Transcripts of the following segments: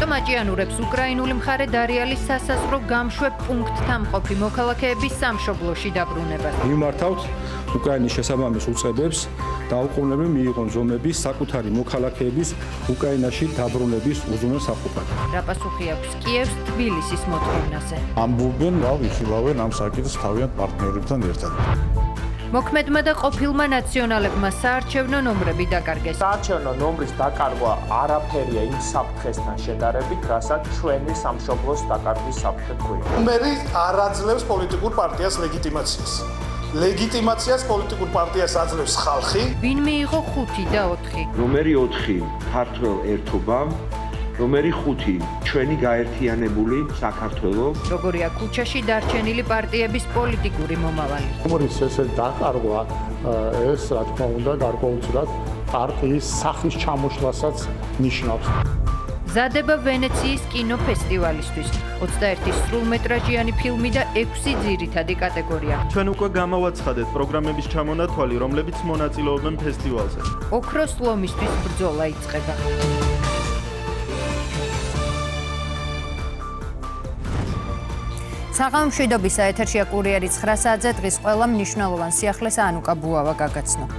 რატომ აჭიანურებს უკრაინული მხარე დარიალის სასაზღვრო გამშვებ პუნქტთან მყოფი მოქალაქეების სამშობლოში დაბრუნებას? მიმართავთ უკრაინის შესაბამის უწყებებს დაუყოვნებლივ მიიღონ ზომები საკუთარი მოქალაქეების უკრაინაში დაბრუნების უზრუნველსაყოფად. რა პასუხი აქვს კიევს თბილისის მოთხოვნაზე? ამბობენ, ვიხილავენ ამ საკითხს თავიანთ პარტნიორებთან ერთად. მოქმედმა და ყოფილმა ნაციონალებმა საარჩევნო ნომრები დაკარგეს. საარჩევნო ნომრის დაკარგვა არაფერია იმ საფრთხესთან შედარებით, რასაც ჩვენი სამშობლოს დაკარგვის საფრთხე გვქვია. ნომერი არ აძლევს პოლიტიკურ პარტიას ლეგიტიმაციას. ლეგიტიმაციას პოლიტიკურ პარტიას აძლევს ხალხი. ვინ მიიღო 5 და 4? ნომერი 4 ქართველ ერთობამ, ნომერი 5 ჩვენი გაერთიანებული საქართველო. როგორია ქუჩაში დარჩენილი პარტიების პოლიტიკური მომავალი? ნომრის ესე დაკარგვა ეს რა თქმა უნდა გარკვეულწილად პარტიის სახის ჩამოშლასაც ნიშნავს. ზადება ვენეციის კინოფესტივალისთვის 21 სრულმეტრაჟიანი ფილმი და 6 ძირითადი კატეგორია. ჩვენ უკვე გამოვაცხადეთ პროგრამების ჩამონათვალი, რომლებიც მონაწილეობენ ფესტივალზე. ოქროს ლომისთვის ბრძოლა იწყება. საღამომშვიდობისა ეთერშია კურიერი 9 საათზე დღის ყველა მნიშვნელოვან სიახლეს ანუკა ბუავა გაგაცნობთ.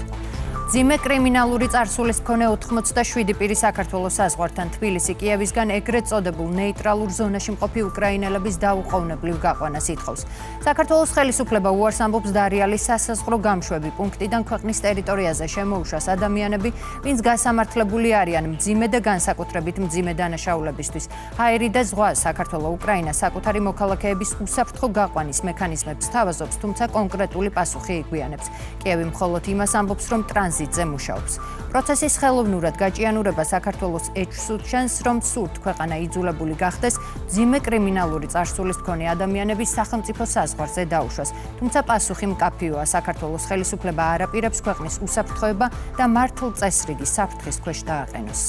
ძიმე კრიმინალური წარსულის მქონე 87 პირი საქართველოს საზღვართან თბილისი კიევისგან ეგრეთ წოდებულ ნეიტრალურ ზონაში მყოფი უკრაინელების დაუყოვნებლივ გაყვანას ითხოვს. საქართველოს ხელისუფლება უარს ამბობს დარიალის სასაზღვრო გამშვები პუნქტიდან ქვეყნის ტერიტორიაზე შემოუშვას ადამიანები, ვინც გასამართლებული არიან მძიმე და განსაკუთრებით მძიმე დანაშაულებისთვის. ჰაერი და ზღვა საქართველოს უკრაინას საკუთარი მოქალაქეების უსაფრთხო გაყვანის მექანიზმებს თავაზობს, თუმცა კონკრეტული პასუხი იგვიანებს. კიევი მხოლოდ იმას ამბობს, რომ ტრანზიტზე მუშაობს. პროცესის ხელოვნურად გაჭიანურება საქართველოს ეჭვს უთჩენს, რომ სურთ ქვეყანა იძულებული გახდეს მძიმე კრიმინალური წარსულის მქონე ადამიანების სახელმწიფო საზღვარზე დაუშვას. თუმცა პასუხი მკაფიოა, საქართველოს ხელისუფლება არ აპირებს ქვეყნის უსაფრთხოება და მართლწესრიგი საფრთხის ქვეშ დააყენოს.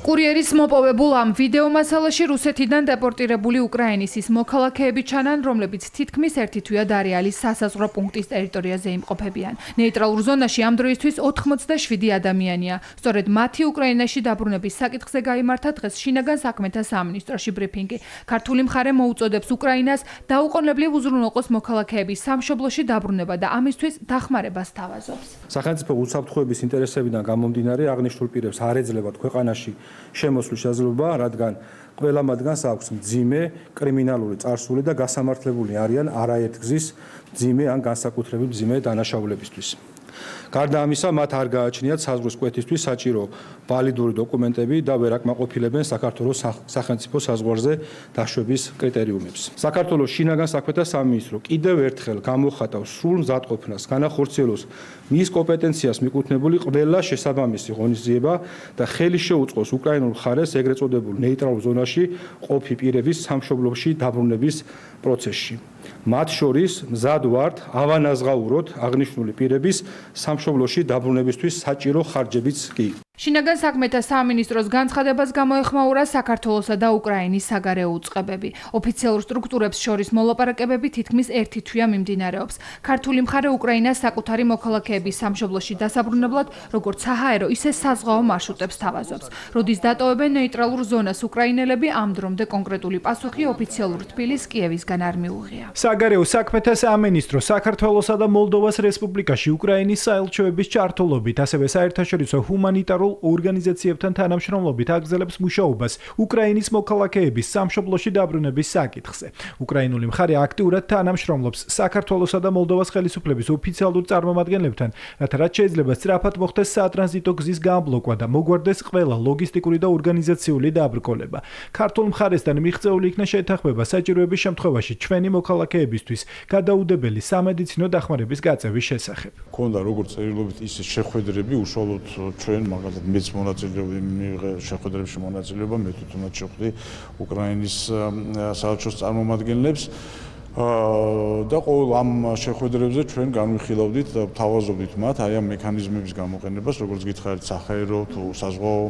კურიერის მოპოვებულ ამ ვიდეო მასალაში რუსეთიდან დეპორტირებული უკრაინის ის მოქალაქეები ჩანან, რომლებიც თითქმის ერთი თვეა დარიალის სასაზღვრო პუნქტის ტერიტორიაზე იმყოფებიან. ნეიტრალურ ზონაში ამ დროისთვის 87 ადამიანია. სწორედ მათი უკრაინაში დაბრუნების საკითხზე გაიმართა დღეს შინაგან საქმეთა სამინისტროში ბრიფინგი. ქართული მხარე მოუწოდებს უკრაინას დაუყოვნებლივ უზრუნველყოს მოქალაქეების სამშობლოში დაბრუნება და ამისთვის დახმარებას თავაზობს. სახელმწიფო უსაფრთხოების ინტერესებიდან გამომდინარე აღნიშნულ პირებს არ ეძლებათ ქვეყანაში შემოსვლის შესაძლებლობა, რადგან ყველა მათგანს აქვს მძიმე კრიმინალური წარსული და გასამართლებული არიან არაერთგზის მძიმე ან განსაკუთრებით მძიმე დანაშაულებისთვის. გარდა ამისა, მათ არ გააჩნიათ საზღვრის კვეთისთვის საჭირო ვალიდური დოკუმენტები და ვერ აკმაყოფილებენ საქართველოს სახელმწიფო საზღვარზე დაშვების კრიტერიუმებს. საქართველოს შინაგან საქმეთა სამინისტრო კიდევ ერთხელ გამოხატავს სრულ მზადყოფნას, განახორციელოს მის კომპეტენციას მიკუთვნებული ყველა შესაბამისი ღონისძიება და ხელი შეუწყოს უკრაინულ მხარეს ეგრეთ წოდებულ ნეიტრალურ ზონაში ყოფი პირების სამშობლოში დაბრუნების პროცესში. მათ შორის მზად ვართ ავანაზღაუროთ აღნიშნული პირების სამშობლოში დაბრუნებისთვის საჭირო ხარჯებიც კი. შინაგან საქმეთა სამინისტროს განცხადებას გამოეხმაურა საქართველოსა და უკრაინის საგარეო უწყებები. ოფიციალურ სტრუქტურებს შორის მოლაპარაკებები თითქმის ერთი თვეა მიმდინარეობს. ქართული მხარე უკრაინას საკუთარი მოქალაქეების სამშობლოში დასაბრუნებლად როგორც საჰაერო, ისე საზღვაო მარშრუტებს თავაზობს. როდის დატოვებენ ნეიტრალურ ზონას უკრაინელები, ამ დრომდე კონკრეტული პასუხი ოფიციალურ თბილისს კიევისგან არ მიუღია. საგარეო საქმეთა სამინისტრო საქართველოსა და მოლდოვას რესპუბლიკაში უკრაინის საელჩოების ჩართულობით, ასევე საერთაშორისო ჰუმანიტარულ ორგანიზაციებთან თანამშრომლობით აგრძელებს მუშაობას უკრაინის მოქალაქეების სამშობლოში დაბრუნების საკითხზე. უკრაინული მხარე აქტიურად თანამშრომლობს საქართველოსა და მოლდოვას ხელისუფლების ოფიციალურ წარმომადგენლებთან, რათა რაც შეიძლება სწრაფად მოხდეს სატრანზიტო გზის გამბლოკვა და მოგვარდეს ყველა ლოგისტიკური და ორგანიზაციული დაბრკოლება. ქართულ მხარესთან მიღწეული იქნა შეთანხმება საჭიროების შემთხვევაში ჩვენი მოქალაქეებისთვის გადაუდებელი სამედიცინო დახმარების გაწევის შესახებ. ქონდა როგორც წერილობით ისე შეხვედრები უშუალოდ ჩვენ მაგალითად მეც მონაწილეობდი შეხვედრებში მონაწილეობა, მე თვითონაც შევხვდი უკრაინის საელჩოს წარმომადგენლებს. და ყოველ ამ შეხვედრებზე ჩვენ განვიხილავდით, თავაზობდით მათ აი ამ მექანიზმების გამოყენებას, როგორც გითხარით, საჰაერო თუ საზღვაო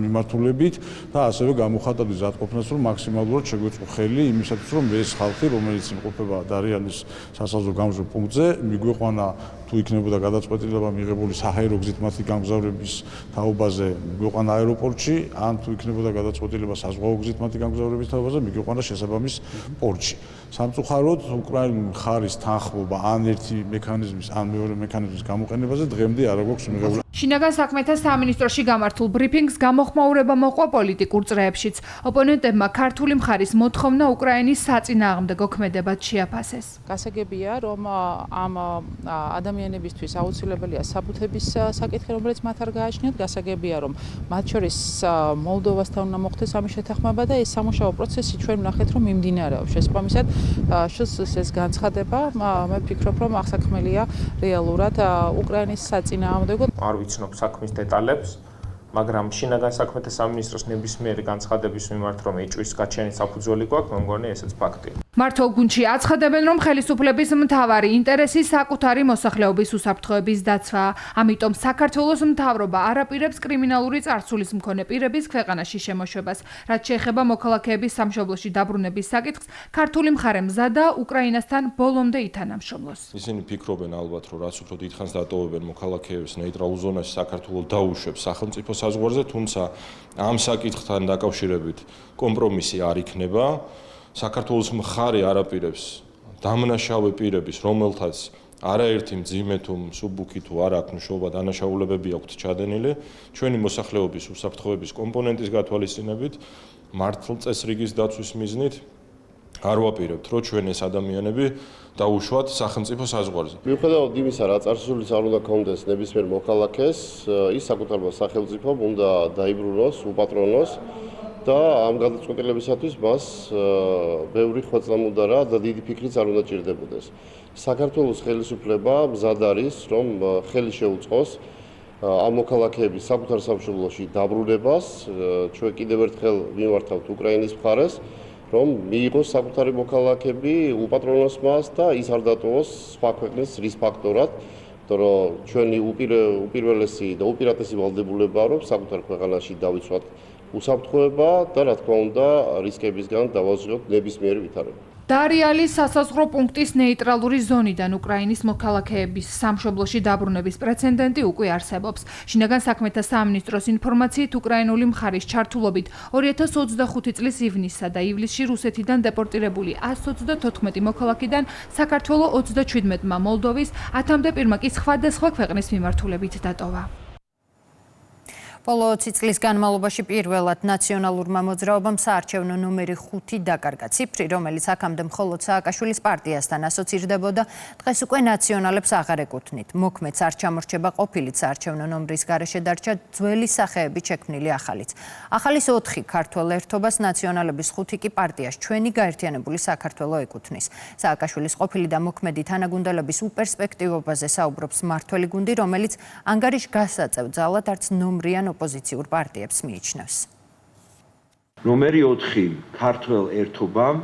მიმართულებით და ასევე გამოხატავდით ზადყოფნას, რომ მაქსიმალურად შეგვეწყო ხელი იმისათვის, რომ ეს ხალხი, რომელიც იმყოფება დარიალის სასაზღვრო გამზრდ პუნქტზე, მიგვეყვანა თუ იქნებოდა გადაწყვეტილება მიღებული საჰაერო გზით მათი გამგზავრების თაობაზე, მიგვეყვანა აეროპორტში, ან თუ იქნებოდა გადაწყვეტილება საზღვაო გზით მათი გამგზავრების თაობაზე, მიგვეყვანა შესაბამის პორტში. სამწუხაროდ უკრაინული მხარის თანხმობა ან ერთი მექანიზმის, ან მეორე მექანიზმის გამოყენებაზე დღემდე არ აქვს მიღებული. შინაგან საქმეთა სამინისტროში გამართულ ბრიფინგს გამოხმაურება მოყვა პოლიტიკურ წრეებშიც. ოპონენტებმა ქართული მხარის მოთხოვნა უკრაინის საწინააღმდეგო ქმედებად შეაფასეს. გასაგებია, რომ ამ ადამიანებისთვის აუცილებელია საბუთების საკითხი, რომელიც მათ არ გააჩნიათ. გასაგებია, რომ მათ შორის მოლდოვასთან უნდა მოხდეს ამის შეთანხმება და ეს სამუშაო პროცესი ჩვენ ვნახეთ, რომ მიმდინარეობს. შესაბამისად, ეს განცხადება, მე ვფიქრობ, რომ აღსაქმელია რეალურად უკრაინის საწინააღმდეგო. არ ვიცნობ საქმის დეტალებს, მაგრამ შინაგან საქმეთა სამინისტროს ნებისმიერი განცხადების მიმართ, რომ ეჭვის გაჩენის საფუძველი გვაქვს, მე მგონი ესეც ფაქტია. მართლ გუნდში აცხადებენ, რომ ხელისუფლების მთავარი ინტერესი საკუთარი მოსახლეობის უსაფრთხოების დაცვაა. ამიტომ საქართველოს მთავრობა არაპირებს კრიმინალური წარსულის მქონე პირების ქვეყანაში შემოშვებას. რაც შეეხება მოქალაქეების სამშობლოში დაბრუნების საკითხს, ქართული მხარე მზადაა უკრაინასთან ბოლომდე ითანამშრომლოს. ისინი ფიქრობენ ალბათ, რომ რაც უფრო დიდხანს დატოვებენ მოქალაქეებს ნეიტრალურ ზონაში, საქართველოს დაუშვებს სახელმწიფო საზღვარზე, თუმცა ამ საკითხთან დაკავშირებით კომპრომისი არ იქნება. საქართველოს მხარე არაპირებს დამნაშავე პირების, რომელთაც არაერთი მძიმე თუ მსუბუქი თუ არ აქვს მშობა დანაშაულებები აქვთ ჩადენილი, ჩვენი მოსახლეობის უსაფრთხოების კომპონენტის გათვალისწინებით მართლ წესრიგის დაცვის მიზნით არ ვაპირებთ, რომ ჩვენ ეს ადამიანები დაუშვათ სახელმწიფო საზღვარზე. მიუხედავად იმისა, რა წარსულის არ უნდა კონდეს ნებისმიერ მოქალაქეს, ის საკუთარ სახელმწიფომ უნდა დაიბრუნოს, უპატრონოს და ამ გადაწყვეტილებისათვის მას ბევრი ხვეწლამუდარა და დიდი ფიქრიც არ უნდა ჭირდებოდეს. საქართველოს ხელისუფლება მზად არის, რომ ხელი შეუწყოს ამ მოქალაქეების საკუთარ სამშობლოში დაბრუნებას. ჩვენ კიდევ ერთხელ ვიმართავთ უკრაინის მხარეს, რომ მიიღოს საკუთარი მოქალაქეები, უპატრონოს მას და ის არ დატოვოს სხვა ქვეყნის რის ფაქტორად, რომ ჩვენი უპირველესი და უპირატესი ვალდებულებაა, რომ საკუთარ ქვეყანაში დავიცვათ უსაფრთხოება და რა თქმა უნდა რისკებისგან დავაზროთ ნებისმიერი ვითარება. დარიალის სასაზღვრო პუნქტის ნეიტრალური ზონიდან უკრაინის მოქალაქეების სამშობლოში დაბრუნების პრეცედენტი უკვე არსებობს. შინაგან საქმეთა სამინისტროს ინფორმაციით, უკრაინული მხარის ჩართულობით 2025 წლის ივნისსა და ივლისში რუსეთიდან დეპორტირებული 124 მოქალაქიდან საქართველოს 37-მა მოლდოვის, 10-მდე პირმაკი სხვადასხვა ქვეყნის მიმართულებით დატოვა. ბოლო 20 წლის განმავლობაში პირველად ნაციონალურმა მოძრაობამ საარჩევნო ნომერი 5 დაკარგა. ციფრი, რომელიც აქამდე მხოლოდ სააკაშვილის პარტიასთან ასოცირდებოდა, დღეს უკვე ნაციონალებს აღარ ეკუთვნით. მოქმედს არ ჩამორჩება ყოფილი საარჩევნო ნომრის გარეშე დარჩა ძველი სახეებით შექმნილი ახალიც. ახალის 4 ქართველ ერთობას ნაციონალების 5 კი პარტიას ჩვენი გაერთიანებული საქართველო ეკუთვნის. სააკაშვილის ყოფილი და მოქმედი თანაგუნდელების უპერსპექტივობაზე საუბრობს მართველი გუნდი, რომელიც ანგარიშ გასაწევ ძალად არც ნომრიან ოპოზიციურ პარტიებს მიიჩნევს. ნომერი 4 ქართველ ერთობამ,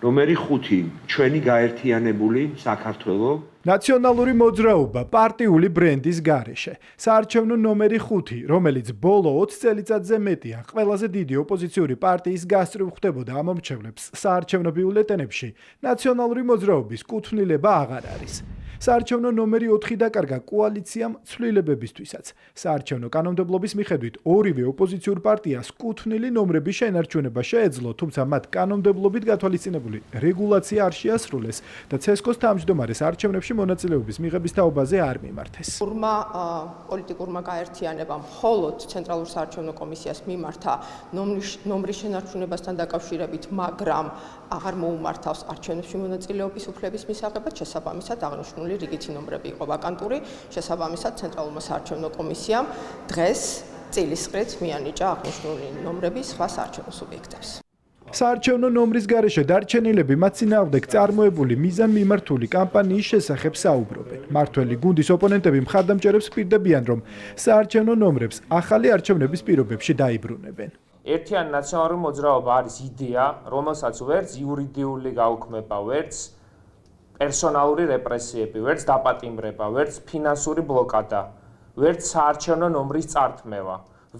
ნომერი 5 ჩვენი გაერთიანებული საქართველო. ნაციონალური მოძრაობა პარტიული ბრენდის გარეშე. საარჩევნო ნომერი 5, რომელიც ბოლო 20 წელიწადზე მეტია, ყველაზე დიდი ოპოზიციური პარტიის გასწვრივ ხდებოდა ამომრჩევლებს საარჩევნო ბიულეტენებში, ნაციონალური მოძრაობის კუთვნილება აღარ არის. საარჩევნო ნომერი 4 დაკარგა კოალიციამ ცვლილებებისთვისაც. საარჩევნო კანონმდებლობის მიხედვით ორივე ოპოზიციურ პარტიას კუთვნილი ნომრების შენარჩუნება შეეძლო, თუმცა მათ კანონმდებლობით გათვალისწინებული რეგულაცია არ შეასრულეს და ცესკოს თავმჯდომარეს არჩევნებში მონაწილეობის მიღების თაობაზე არ მიმართეს. პოლიტიკურმა გაერთიანებამ მხოლოდ ცენტრალურ საარჩევნო კომისიას მიმართა ნომრის შენარჩუნებასთან დაკავშირებით, მაგრამ აღარ მოუმართავს არჩევნებში მონაწილეობის უფლების მისაღებად, შესაბამისად აღნიშნული რიგითი ნომრები იყო ვაკანტური, შესაბამისად ცენტრალურმა საარჩევნო კომისიამ დღეს წილისყრით მიანიჭა აღნიშნული ნომრები სხვა საარჩევნო სუბიექტებს. საარჩევნო ნომრის გარეშე დარჩენილები მათ წინააღმდეგ წარმოებული მიზანმიმართული კამპანიის შესახებ საუბრობენ. მართველი გუნდის ოპონენტები მხარდამჭერებს პირდებიან, რომ საარჩევნო ნომრებს ახალი არჩევნების პირობებში დაიბრუნებენ. ერთიანი ნაციონალური მოძრაობა არის იდეა, რომელსაც ვერც იურიდიული გაუქმება, ვერც პერსონალური რეპრესიები, ვერც დაპატიმრება, ვერც ფინანსური ბლოკადა, ვერც საარჩევნო ნომრის წართმევა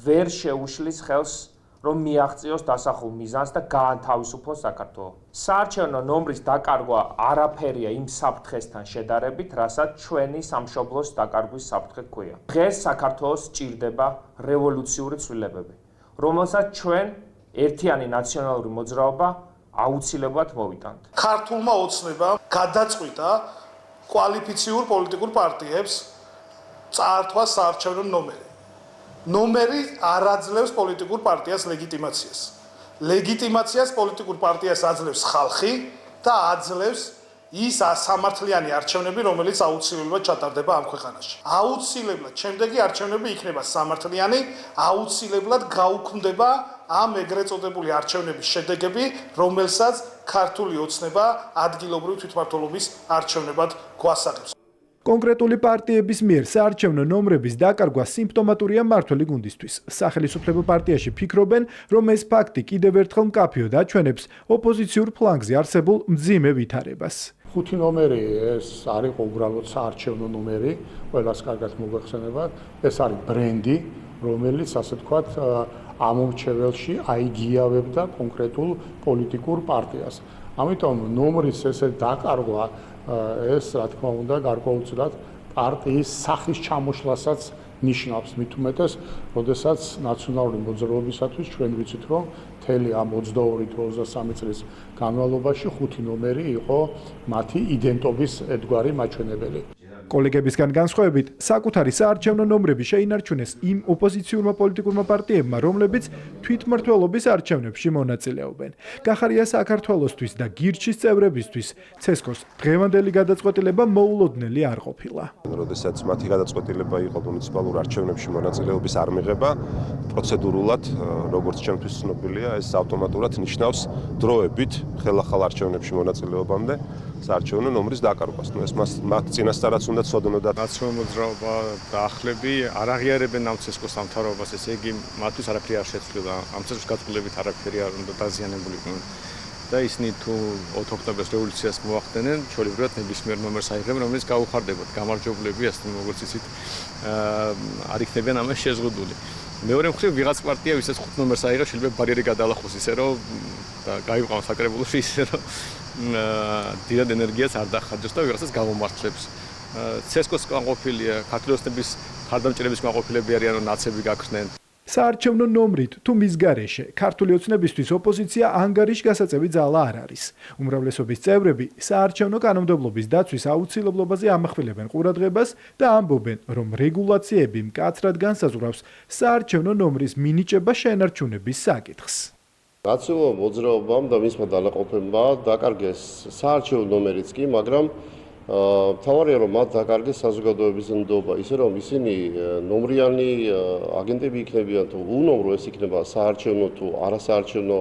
ვერ შეუშლის ხელს რომ მიაღწიოს დასახულ მიზანს და გაანთავისუფლოს საქართველო. საარჩევნო ნომრის დაკარგვა არაფერია იმ საფრთხესთან შედარებით, რასაც ჩვენი სამშობლოს დაკარგვის საფრთხე ჰქვია. დღეს საქართველოს სჭირდება რევოლუციური ცვლილებები, რომელსაც ჩვენ ერთიანი ნაციონალური მოძრაობა აუცილებლად მოვიტანთ. ქართულმა ოცნებამ გადაწყვიტა კვალიფიციურ პოლიტიკურ პარტიებს წაართვა საარჩევნო ნომერი. ნომერი არ აძლევს პოლიტიკურ პარტიას ლეგიტიმაციას. ლეგიტიმაციას პოლიტიკურ პარტიას აძლევს ხალხი და აძლევს ის სამართლიანი არჩევნები, რომელიც აუცილებლად ჩატარდება ამ ქვეყანაში. აუცილებლად შემდეგი არჩევნები იქნება სამართლიანი, აუცილებლად გაუქმდება ამ ეგრეთ წოდებული არჩევნების შედეგები, რომელსაც ქართული ოცნება ადგილობრივი თვითმმართველობის არჩევნებად გვასაღებს. კონკრეტული პარტიების მიერ საარჩევნო ნომრების დაკარგვა სიმპტომატურია მმართველი გუნდისთვის. სახელისუფლებო პარტიაში ფიქრობენ, რომ ეს ფაქტი კიდევ ერთხელ მკაფიოდ აჩვენებს ოპოზიციურ ფლანგზე არსებულ მძიმე ვითარებას. 5 ნომერი ეს არ იყო უბრალოდ საარჩევნო ნომერი, ყველას კარგად მოგეხსენებათ, ეს არის ბრენდი, რომელიც ასე ვთქვათ ამომრჩეველში აიგიავებდა კონკრეტულ პოლიტიკურ პარტიას. ამიტომ ნომრის ესე დაკარგვა ეს რა თქმა უნდა გარკვეულწილად პარტიის სახის ჩამოშლასაც ნიშნავს, მით უმეტეს, როდესაც ნაციონალური მოძრაობისათვის ჩვენ ვიცით, რომ მთელი ამ 22-23 წლის განმავლობაში 5 ნომერი იყო მათი იდენტობის ერთგვარი მაჩვენებელი. კოლეგებისგან განსხვავებით, საკუთარი საარჩევნო ნომრები შეინარჩუნეს იმ ოპოზიციურმა პოლიტიკურმა პარტიებმა, რომლებიც თვითმმართველობის არჩევნებში მონაწილეობენ. გახარია საქართველოსთვის და გირჩის წევრებისთვის ცესკოს დღევანდელი გადაწყვეტილება მოულოდნელი არ ყოფილა. როდესაც მათი გადაწყვეტილება იყო მუნიციპალურ არჩევნებში მონაწილეობის არ მიღება, პროცედურულად, როგორც ჩემთვის ცნობილია, ეს ავტომატურად ნიშნავს დროებით ხელახალ არჩევნებში მონაწილეობამდე საარჩევნო ნომრის დაკარგვას. ეს მათ წინასწარაც უნდა ცოდნოდათ. ნაციონალური მოძრაობა და ახლები არ აღიარებენ ამ ცესკოს სამთავრობას, ესე იგი მათთვის არაფერი არ შეცვლილა. ამ ცესკოს გაწყვეტილებით არაფერი არ უნდა დაზიანებული იქნონ. და ისინი თუ 4 ოქტომბერს რევოლუციას მოახდენენ, ჩვეულებრივად ნებისმიერ ნომერს აიღებენ, რომელიც გაუხარდებათ. გამარჯვებლები, ასე როგორც იცით, არ იქნებიან ამას შეზღუდული. მეორე მხრივ ვიღაც პარტია, ვისაც 5 ნომერს აიღებს, შეიძლება ბარიერი გადაალახოს ისე რომ და გაიყვანოს საკრებულოში ისე რომ დიდად ენერგიას არ დახარჯოს და ვიღაცას გამომართლებს. ცესკოს კანყოფილია, ქართული ოცნების ხარდამჭერების კანყოფილები არიან, რომ ნაცები გაქრნენ. საარჩევნო ნომრით თუ მის გარეშე ქართული ოცნებისთვის ოპოზიცია ანგარიშ გასაწევი ძალა არ არის. უმრავლესობის წევრები საარჩევნო კანონმდებლობის დაცვის აუცილებლობაზე ამახვილებენ ყურადღებას და ამბობენ, რომ რეგულაციები მკაცრად განსაზღვრავს საარჩევნო ნომრის მინიჭება შენარჩუნების საკითხს. ნაციონალურ მოძრაობამ და მისმა დანაყოფებმა დაკარგეს საარჩევნო ნომერიც კი, მაგრამ მთავარია რომ მათ დაკარგეს საზოგადოების ნდობა, ისე რომ ისინი ნომრიანი აგენტები იქნებიან თუ უნომრო ეს იქნება საარჩევნო თუ არასაარჩევნო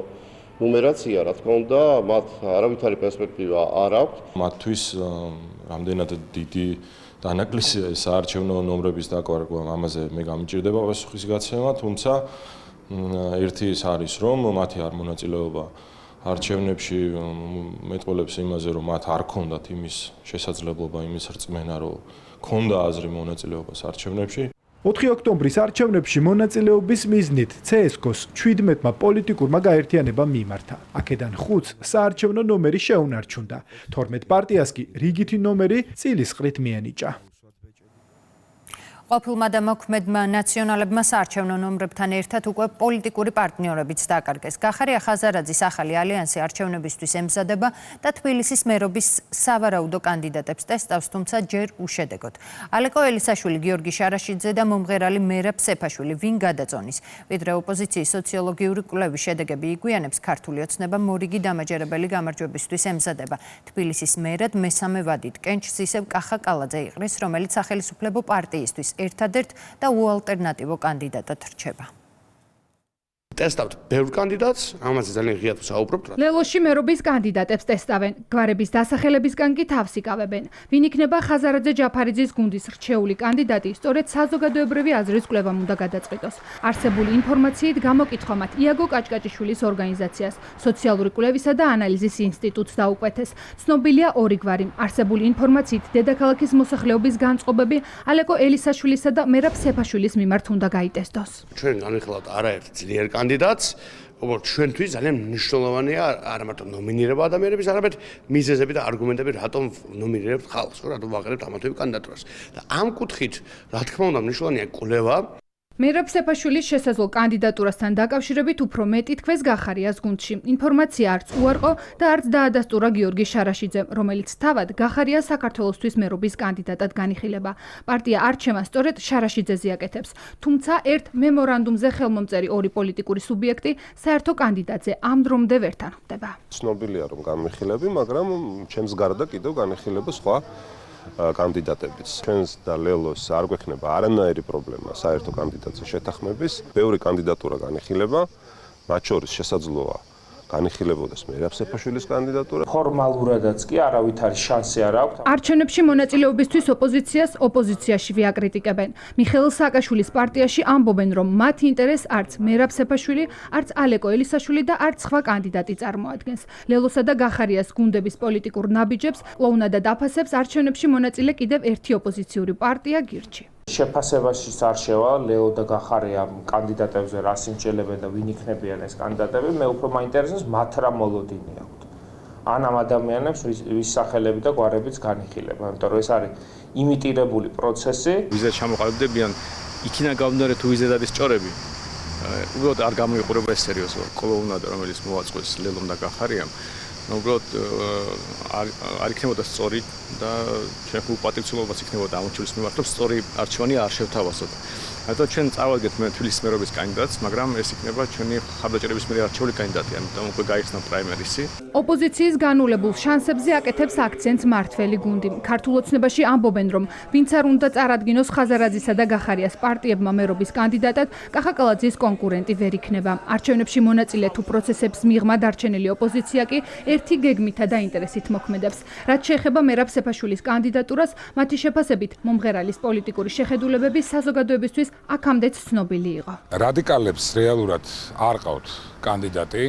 ნუმერაცია, რა თქმა უნდა, მათ არავითარი პერსპექტივა არ აქვს. მათთვის რამდენად დიდი დანაკლისია საარჩევნო ნომრების დაკარგვა, ამაზე მე გამიჭირდება პასუხის გაცემა, თუმცა ერთი ის არის, რომ მათი არ მონაწილეობა არჩევნებში მეტყველებს იმაზე, რომ მათ არ ქონდათ იმის შესაძლებლობა, იმის რწმენა, რომ ქონდა აზრი მონაწილეობას არჩევნებში. 4 ოქტომბრის არჩევნებში მონაწილეობის მიზნით ცესკოს 17-მა პოლიტიკურმა გაერთიანებამ მიმართა. აქედან 5-ს საარჩევნო ნომერი შეუნარჩუნდა. 12 პარტიას კი რიგითი ნომერი წილისყრით მიენიჭა. ყოფილმა და მოქმედმა ნაციონალებმა საარჩევნო ნომრებთან ერთად უკვე პოლიტიკური პარტნიორებიც დაკარგეს. გახარია ხაზარაძის ახალი ალიანსი არჩევნებისთვის ემზადება და თბილისის მერობის სავარაუდო კანდიდატებს ტესტავს, თუმცა ჯერ უშედეგოდ. ალეკო ელისაშვილი, გიორგი შარაშიძე და მომღერალი მერაბ სეფაშვილი ვინ გადაწონის? ვიდრე ოპოზიციის სოციოლოგიური კვლევის შედეგები იგვიანებს, ქართული ოცნება მორიგი დამაჯერებელი გამარჯვებისთვის ემზადება. თბილისის მერად მესამე ვადით კენჭს ისევ კახა კალაძე იყრის, რომელიც სახელისუფლებო პარტიისთვის ერთადერთ და უალტერნატივო კანდიდატად რჩება. ტესტავთ ბევრ კანდიდატს, ამაზე ძალიან ღიად ვსაუბრობთ. ლელოში მერობის კანდიდატებს ტესტავენ. გვარების დასახელებისგან კი თავს იკავებენ. ვინ იქნება ხაზარაძე ჯაფარიძის გუნდის რჩეული კანდიდატი, სწორედ საზოგადოებრივი აზრის კვლევამ უნდა გადაწყვიტოს. არსებული ინფორმაციით გამოკითხვა მათ იაგო კაჭკაჭიშვილის ორგანიზაციას, სოციალური კვლევისა და ანალიზის ინსტიტუტს დაუკვეთეს. ცნობილია ორი გვარი. არსებული ინფორმაციით დედაქალაქის მოსახლეობის განწყობები ალეკო ელისაშვილისა და მერაბ სეფაშვილის მიმართ უნდა გაიტესტოს. ჩვენ განვიხილავთ არაერთ ძლიერ კანდიდატს, უბრალოდ ჩვენთვის ძალიან მნიშვნელოვანია არა მარტო ნომინირება ადამიანების, არამედ მიზეზები და არგუმენტები, რატომ ნომინირებთ ხალხს, რატომ ვაღირებთ ამათები კანდიდატურას. და ამ კუთხით, რა თქმა უნდა, მნიშვნელოვანია კვლევა. მერაბ სეფაშვილის შესაძლო კანდიდატურასთან დაკავშირებით უფრო მეტი თქვეს გახარიას გუნდში. ინფორმაცია არც უარყო და არც დაადასტურა გიორგი შარაშიძემ, რომელიც თავად გახარიას საქართველოსთვის მერობის კანდიდატად განიხილება. პარტია არჩევანს სწორედ შარაშიძეზე აკეთებს. თუმცა ერთ მემორანდუმზე ხელმომწერი ორი პოლიტიკური სუბიექტი საერთო კანდიდატზე ამ დრომდე ვერ თანხმდება. ცნობილია რომ განვიხილები, მაგრამ ჩემს გარდა კიდევ განიხილება სხვა კანდიდატებიც. ჩვენს და ლელოს არ გვექნება არანაირი პრობლემა საერთო კანდიდატზე შეთანხმების. ბევრი კანდიდატურა განიხილება, მათ შორის შესაძლოა განიხილებოდეს მერაბ სეფაშვილის კანდიდატურა. ფორმალურადაც კი არავით არის შანსი არ აქვს. არჩევნებში მონაწილეობისთვის ოპოზიციას ოპოზიციაში ვიაკრიტიკებენ. მიხეილ სააკაშვილის პარტიაში ამბობენ, რომ მათ ინტერესს არც მერაბ სეფაშვილი, არც ალეკო ელისაშვილი და არც სხვა კანდიდატი წარმოადგენს. ლელოსა და გახარიას გუნდების პოლიტიკურ ნაბიჯებს კლოუნადად აფასებს არჩევნებში მონაწილე კიდევ ერთი ოპოზიციური პარტია გირჩი. შეფასებაში არჩევა ლეო და გახარია კანდიდატებზე რას ინჭელებენ და ვინ იქნებიან ეს კანდიდატები, მე უფრო მაინტერესებს მათ რა მოლოდინი აქვთ. ან ამ ადამიანებს ვის სახელები და გვარებიც განიხილება, იმიტომ რომ ეს არის იმიტირებული პროცესი. ვიზა ჩამოყალიბდებიან, იქინა გამომდინარე თუ ვიზა არის სწორები. უბრალოდ არ გამოიყურება ეს სერიოზულად. კლოუნადა რომელიც მოაწყოს ლელომ და გახარიამ, უბრალოდ არ იქნებოდა სწორი და ჩვენ უპატივცემლობას იქნებოდა ამოჩულის მიმართ, რომ სწორი არჩევანი არ შევთავაზოთ. რადგან ჩვენ წავაგეთ მე თბილისის მერობის კანდიდატს, მაგრამ ეს იქნება ჩვენი ხარდაჭერების მიერ არჩეული კანდიდატი, ამიტომ უკვე გაიხსნა პრაიმერისი. ოპოზიციის განულებულ შანსებზე აკეთებს აქცენტს მართველი გუნდი. ქართულ ოცნებაში ამბობენ, რომ ვინც არ უნდა წარადგინოს ხაზარაძისა და გახარიას პარტიებმა მერობის კანდიდატად, კახაკალაძის კონკურენტი ვერ იქნება. არჩევნებში მონაწილე თუ პროცესებს მიღმა დარჩენილი ოპოზიცია კი ერთი გეგმითა და ინტერესით მოქმედებს. რაც შეეხება მერაბ სეფაშვილის კანდიდატურას, მათი შეფასებით მომღერალის პოლიტიკური შეხედულებები საზოგადოებისთვის აქამდეც ცნობილი იყო. რადიკალებს რეალურად არ ყავთ კანდიდატი,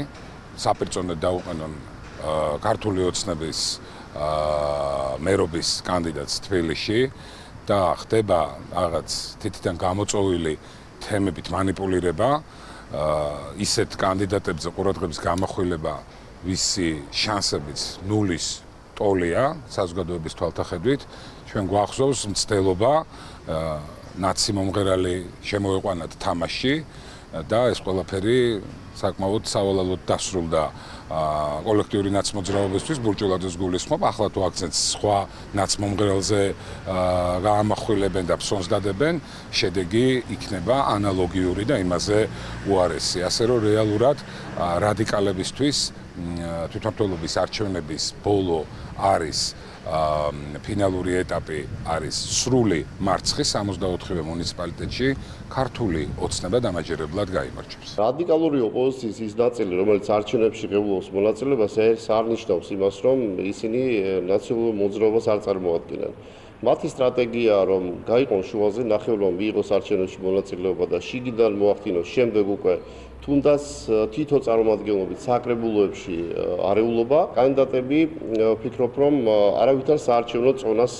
საპირწონედ დაუყენონ ქართული ოცნების მერობის კანდიდატს თბილისში და ხდება რაღაც თითიდან გამოწვეული თემებით манипуლირება, ისეთ კანდიდატებზე ყურადღების გამახვილება, ვისი შანსებიც ნულის ტოლია საზოგადოების თვალთახედვით. ჩვენ გვახსოვს მცდელობა ნაცი მომღერალი შემოეყვანათ თამაშში და ეს ყველაფერი საკმაოდ სავალალოდ დასრულდა კოლექტიური ნაცმოძრაობისთვის. ბურჭულაძეს გულისხმობ, ახლა თუ აქცენტს სხვა ნაცმომღერალზე გაამახვილებენ და ფსონს დადებენ, შედეგი იქნება ანალოგიური და იმაზე უარესი. ასე რომ რეალურად რადიკალებისთვის თვითმმართველობის არჩევნების ბოლო არის ფინალური ეტაპი არის სრული მარცხი 64-ვე მუნიციპალიტეტში ქართული ოცნება დამაჯერებლად გაიმარჯვებს. რადიკალური ოპოზიციის ის ნაწილი, რომელიც არჩევნებში ღებულობს მონაწილეობას, ეს არ ნიშნავს იმას, რომ ისინი ნაციონალურ მოძრაობას არ წარმოადგენენ. მათი სტრატეგიაა, რომ გაიყონ შუაზე, ნახევრმა მიიღოს არჩევნებში მონაწილეობა და შიგიდან მოახდინოს შემდეგ უკვე თუნდაც თითო წარმომადგენლობით საკრებულოებში არეულობა. კანდიდატები ვფიქრობ, რომ არავითარ საარჩევნო წონას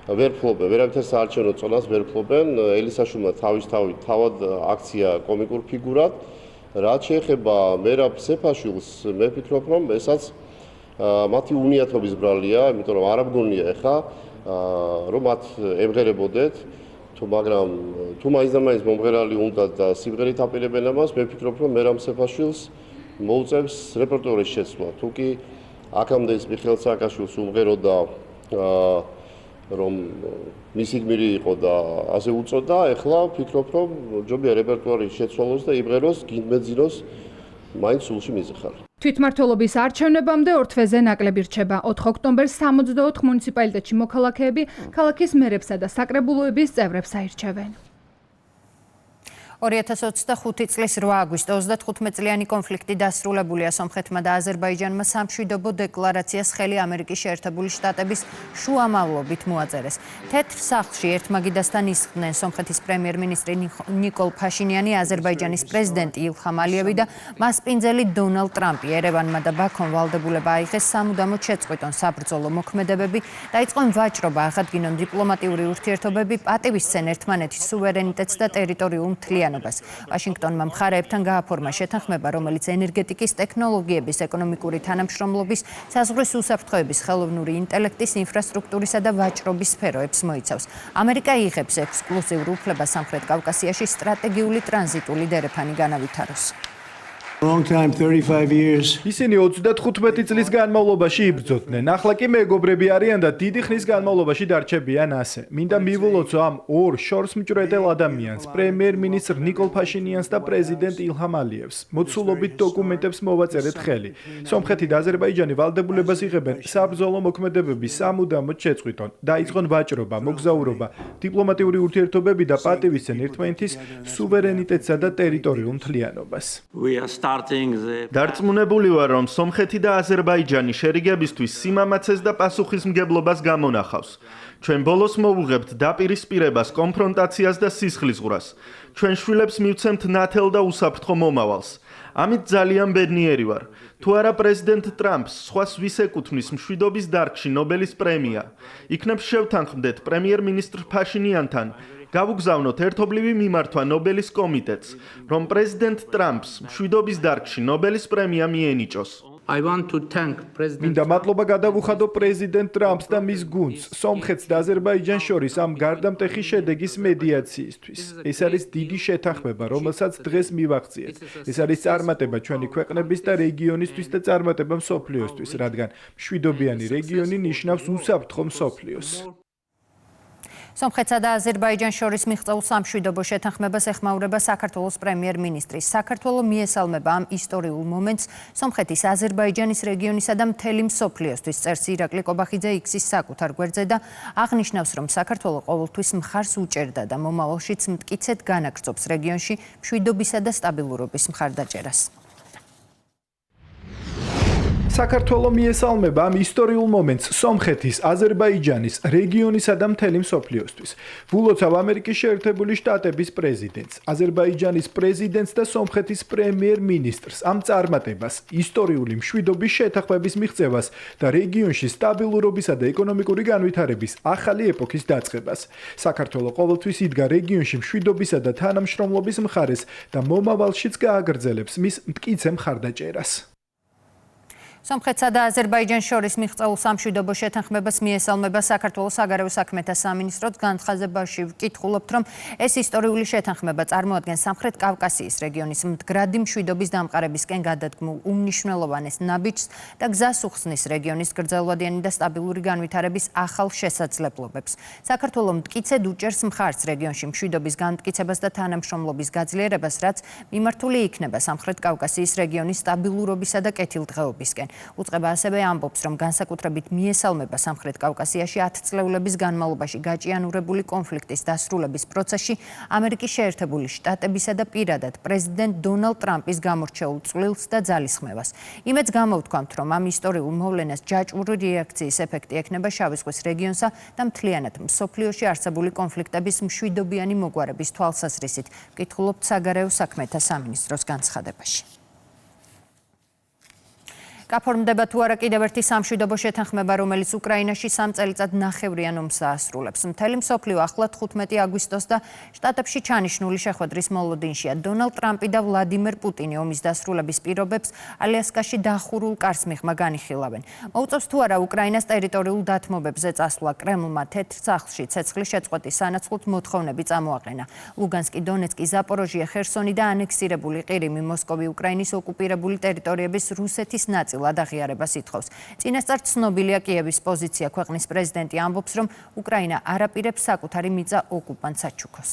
ვერ ფლობენ, ვერავითარ საარჩევნო წონას ვერ ფლობენ. ელისაშვილმა თავისთავად თავად აქცია კომიკურ ფიგურად. რაც შეეხება მერაბ სეფაშვილს, მე ვფიქრობ, რომ ესაც მათი უნიათობის ბრალია, იმიტომ რომ არ ამგონია ეხა რომ მათ ემღერებოდეთ, მაგრამ თუ მაინც მომღერალი უნდა და სიმღერით აპირებენ ამას, მე ვფიქრობ, რომ მერაბ სეფაშვილს მოუწევს რეპერტუარის შეცვლა. თუ კი აქამდე ის მიხეილ სააკაშვილს უმღეროდა რომ მისი გმირი იყო და ასე უწოდა, ეხლა ვფიქრობ, რომ ჯობია რეპერტუარი შეცვალოს და იმღეროს, გინდმეძინოს მაინც სულში მიზეხარ. თვითმმართველობის არჩევნებამდე 2 თვეზე ნაკლები რჩება. 4 ოქტომბერს 64 მუნიციპალიტეტში მოქალაქეები ქალაქის მერებსა და საკრებულოების წევრებს აირჩევენ. 2025 წლის 8 აგვისტოს 35-წლიანი კონფლიქტი დასრულებულია. სომხეთმა და აზერბაიჯანმა სამშვიდობო დეკლარაციას ხელი ამერიკის შეერთებული შტატების შუამავლობით მოაწერეს. თეთრ სახლში ერთმაგიდასთან ისხდნენ სომხეთის პრემიერ-მინისტრი ნიკოლ ფაშინიანი, აზერბაიჯანის პრეზიდენტი ილჰამ ალიევი და მასპინძელი დონალდ ტრამპი. ერევანმა და ბაქომ ვალდებულება აიღეს სამუდამოდ შეწყვიტონ საბრძოლო მოქმედებები, დაიწყო ვაჭრობა, აღადგინონ დიპლომატიური ურთიერთობები, პატივისცენ ერთმანეთის სუვერენიტეტს და ტერიტორიულ მთლიანობას. ვაშინგტონმა მხარეებთან გააფორმა შეთანხმება, რომელიც ენერგეტიკის, ტექნოლოგიების, ეკონომიკური თანამშრომლობის, საზღვრის უსაფრთხოების, ხელოვნური ინტელექტის, ინფრასტრუქტურისა და ვაჭრობის სფეროებს მოიცავს. ამერიკა იღებს ექსკლუზიურ უფლებას სამხრეთ კავკასიაში სტრატეგიული ტრანზიტული დერეფანი განავითაროს. ისინი 35 წლის განმავლობაში იბრძოდნენ. ახლა კი მეგობრები არიან და დიდი ხნის განმავლობაში დარჩებიან ასე. მინდა მივულოცო ამ ორ შორს მჭრედელ ადამიანს, პრემიერ-მინისტრ ნიკოლ ფაშინიანს და პრეზიდენტ ილჰამ ალიევს. მოცულობით დოკუმენტებს მოვაწერეთ ხელი. სომხეთი და აზერბაიჯანი ვალდებულებას იღებენ საბრძოლო მოქმედებების სამუდამოდ შეწყვიტონ. დაიწყონ ვაჭრობა, მოგზაურობა, დიპლომატიური ურთიერთობები და პატივისცენ ერთმანეთის სუვერენიტეტსა და ტერიტორიულ მთლიანობას. დარწმუნებული ვარ, რომ სომხეთი და აზერბაიჯანი შერიგებისთვის სიმამაცეს და პასუხისმგებლობას გამონახავს. ჩვენ ბოლოს მოვუღებთ დაპირისპირებას, კონფრონტაციას და სისხლისღვრას. ჩვენ შვილებს მივცემთ ნათელ და უსაფრთხო მომავალს. ამით ძალიან ბედნიერი ვარ. თუ არა პრეზიდენტ ტრამპს სხვას ვის ეკუთვნის მშვიდობის დარგში ნობელის პრემია, იქნებ შევთანხმდეთ პრემიერ-მინისტრ ფაშინიანთან, გავუგზავნოთ ერთობლივი მიმართვა ნობელის კომიტეტს, რომ პრეზიდენტ ტრამპს მშვიდობის დარგში ნობელის პრემია მიენიჭოს. მინდა მადლობა გადავუხადო პრეზიდენტ ტრამპს და მის გუნდს, სომხეთს და აზერბაიჯანს შორის ამ გარდამტეხი შედეგის მედიაციისთვის. ეს არის დიდი შეთანხმება, რომელსაც დღეს მივახციეთ. ეს არის წარმატება ჩვენი ქვეყნების და რეგიონისთვის და წარმატება მსოფლიოსთვის, რადგან მშვიდობიანი რეგიონი ნიშნავს უსაფრთხო მსოფლიოს. სომხეთსა და აზერბაიჯანს შორის მიღწეულ სამშვიდობო შეთანხმებას ეხმაურება საქართველოს პრემიერ-მინისტრი. საქართველო მიესალმება ამ ისტორიულ მომენტს სომხეთის, აზერბაიჯანის რეგიონისა და მთელი მსოფლიოსთვის, წერს ირაკლი კობახიძე X-ის საკუთარ გვერდზე და აღნიშნავს, რომ საქართველო ყოველთვის მხარს უჭერდა და მომავალშიც მტკიცედ განაგრძობს რეგიონში მშვიდობისა და სტაბილურობის მხარდაჭერას. საქართველო მიესალმება ამ ისტორიულ მომენტს სომხეთის, აზერბაიჯანის, რეგიონისა და მთელი მსოფლიოსთვის. ვულოცავ ამერიკის შეერთებული შტატების პრეზიდენტს, აზერბაიჯანის პრეზიდენტს და სომხეთის პრემიერ-მინისტრს ამ წარმატებას, ისტორიული მშვიდობის შეთანხმების მიღწევას და რეგიონში სტაბილურობისა და ეკონომიკური განვითარების ახალი ეპოქის დაწყებას. საქართველო ყოველთვის იდგა რეგიონში მშვიდობისა და თანამშრომლობის მხარეს და მომავალშიც გააგრძელებს მის მტკიცე მხარდაჭერას. სომხეთსა და აზერბაიჯანს შორის მიღწეულ სამშვიდობო შეთანხმებას მიესალმება საქართველოს საგარეო საქმეთა სამინისტროც. განცხადებაში ვკითხულობთ, რომ ეს ისტორიული შეთანხმება წარმოადგენს სამხრეთ კავკასიის რეგიონის მდგრადი მშვიდობის დამყარებისკენ გადადგმულ უმნიშვნელოვანეს ნაბიჯს და გზას უხსნის რეგიონის გრძელვადიანი და სტაბილური განვითარების ახალ შესაძლებლობებს. საქართველო მტკიცედ უჭერს მხარს რეგიონში მშვიდობის განმტკიცებას და თანამშრომლობის გაძლიერებას, რაც მიმართული იქნება სამხრეთ კავკასიის რეგიონის სტაბილურობისა და კეთილდღეობისკენ. უწყება ასევე ამბობს, რომ განსაკუთრებით მიესალმება სამხრეთ კავკასიაში 10 წლეულების განმავლობაში გაჭიანურებული კონფლიქტის დასრულების პროცესში ამერიკის შეერთებული შტატებისა და პირადად პრეზიდენტ დონალდ ტრამპის გამორჩეულ წვლილს და ძალისხმევას. იმედს გამოვთქვამთ, რომ ამ ისტორიულ მოვლენას ჯაჭვური რეაქციის ეფექტი ექნება შავი ზღვის რეგიონსა და მთლიანად მსოფლიოში არსებული კონფლიქტების მშვიდობიანი მოგვარების თვალსაზრისით, ვკითხულობთ საგარეო საქმეთა სამინისტროს განცხადებაში. გაფორმდება თუ არა კიდევ ერთი სამშვიდობო შეთანხმება, რომელიც უკრაინაში 3 წელიწად ნახევრიან ომს აასრულებს. მთელი მსოფლიო ახლა 15 აგვისტოს და შტატებში ჩანიშნული შეხვედრის მოლოდინშია. დონალდ ტრამპი და ვლადიმერ პუტინი ომის დასრულების პირობებს ალიასკაში დახურულ კარს მიღმა განიხილავენ. მოუწევს თუ არა უკრაინას ტერიტორიულ დათმობებზე წასვლა. კრემლმა თეთრ სახლში ცეცხლის შეწყვეტის სანაცვლოდ მოთხოვნები წამოაყენა. ლუგანსკი, დონეცკი, ზაპოროჟია, ხერსონი და ანექსირებული ყირიმი, მოსკოვი უკრაინის ოკუპირებული ტერიტორიების რუსეთის ნაწილად აღიარებას ითხოვს. წინასწარ ცნობილია კიევის პოზიცია. ქვეყნის პრეზიდენტი ამბობს, რომ უკრაინა არ აპირებს საკუთარი მიწა ოკუპანტ საჩუქოს.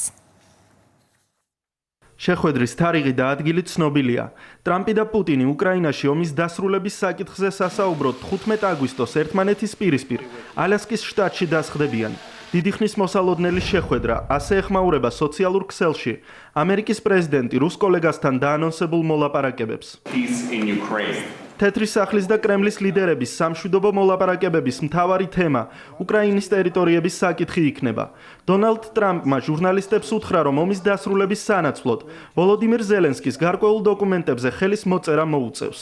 შეხვედრის თარიღი და ადგილი ცნობილია. ტრამპი და პუტინი უკრაინაში ომის დასრულების საკითხზე სასაუბროდ 15 აგვისტოს ერთმანეთის პირისპირ ალასკის შტატში დასხდებიან. დიდი ხნის მოსალოდნელი შეხვედრა ასე ეხმაურება სოციალურ ქსელში ამერიკის პრეზიდენტი რუს კოლეგასთან დაანონსებულ მოლაპარაკებებს. თეთრი სახლის და კრემლის ლიდერების სამშვიდობო მოლაპარაკებების მთავარი თემა უკრაინის ტერიტორიების საკითხი იქნება. დონალდ ტრამპმა ჟურნალისტებს უთხრა, რომ ომის დასრულების სანაცვლოდ ვოლოდიმირ ზელენსკის გარკვეულ დოკუმენტებზე ხელის მოწერა მოუწევს.